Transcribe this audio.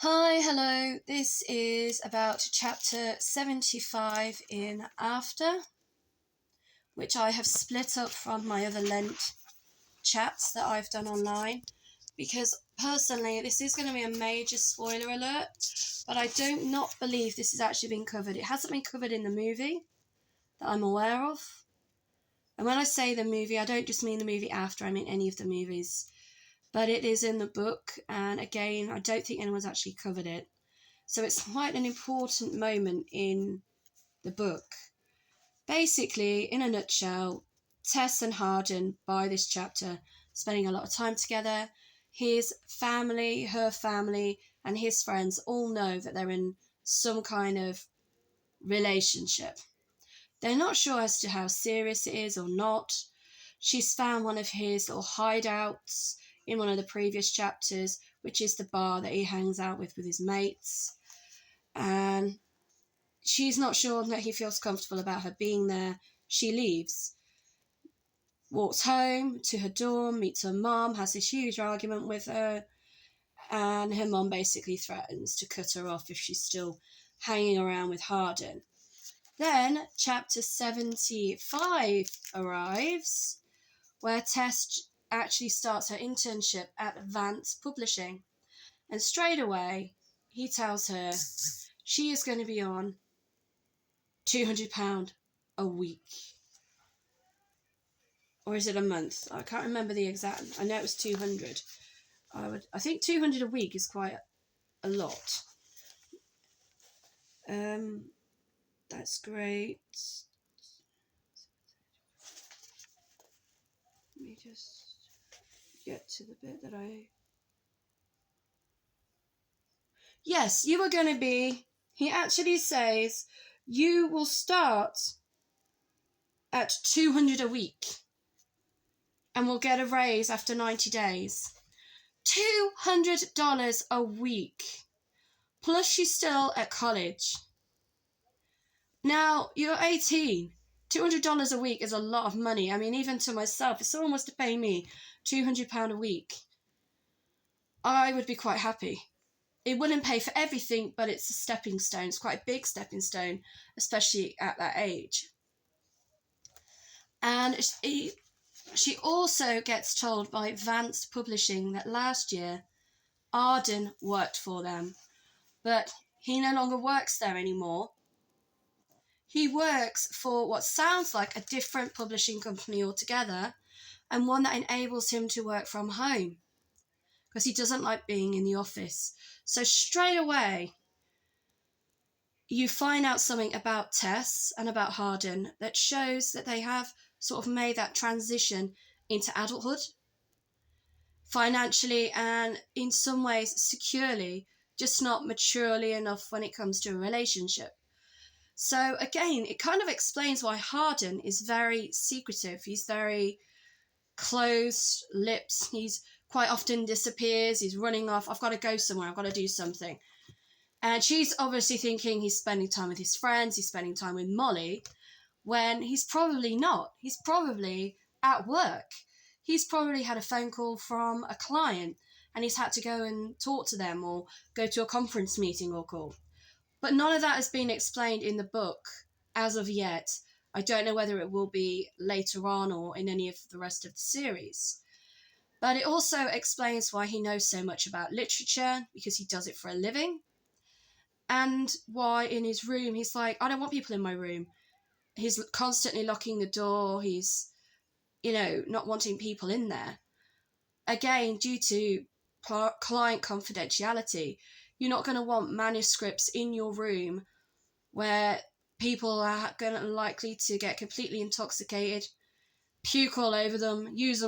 Hi, hello. This is about chapter 75 in After, which I have split up from my other Lent chats that I've done online, because personally this is going to be a major spoiler alert, but I do not believe this has actually been covered. It hasn't been covered in the movie that I'm aware of. And when I say the movie, I don't just mean the movie After, I mean any of the movies. But it is in the book, and again, I don't think anyone's actually covered it. So it's quite an important moment in the book. Basically, in a nutshell, Tess and Harden, by this chapter, spending a lot of time together. His family, her family, and his friends all know that they're in some kind of relationship. They're not sure as to how serious it is or not. She's found one of his little hideouts in one of the previous chapters, which is the bar that he hangs out with his mates. And she's not sure that he feels comfortable about her being there. She leaves, walks home to her dorm, meets her mom, has this huge argument with her, and her mom basically threatens to cut her off if she's still hanging around with Harden. Then chapter 75 arrives, where Tess actually starts her internship at Fount Publishing. And straight away, he tells her she is going to be on £200 a week. Or is it a month? I can't remember the exact. I know it was 200. I think 200 a week is quite a lot. That's great. Let me just get to the bit that I... Yes, you are going to be... He actually says you will start at 200 a week and will get a raise after 90 days. $200 a week. Plus she's still at college. Now, you're 18. $200 a week is a lot of money. I mean, even to myself, if someone was to pay me £200 a week, I would be quite happy. It wouldn't pay for everything, but it's a stepping stone. It's quite a big stepping stone, especially at that age. And she also gets told by Fount Publishing that last year Arden worked for them, but he no longer works there anymore. He works for what sounds like a different publishing company altogether, and one that enables him to work from home, because he doesn't like being in the office. So straight away, you find out something about Tess and about Harden that shows that they have sort of made that transition into adulthood, financially and in some ways securely, just not maturely enough when it comes to a relationship. So again, it kind of explains why Harden is very secretive. He's very closed lips. He's quite often disappears. He's running off. I've got to go somewhere. I've got to do something. And she's obviously thinking he's spending time with his friends. He's spending time with Molly, when he's probably not. He's probably at work. He's probably had a phone call from a client and he's had to go and talk to them or go to a conference meeting or call. But none of that has been explained in the book as of yet. I don't know whether it will be later on or in any of the rest of the series. But it also explains why he knows so much about literature, because he does it for a living. And why in his room, he's like, I don't want people in my room. He's constantly locking the door. He's, not wanting people in there. Again, due to client confidentiality, you're not going to want manuscripts in your room where people are likely to get completely intoxicated, puke all over them, use them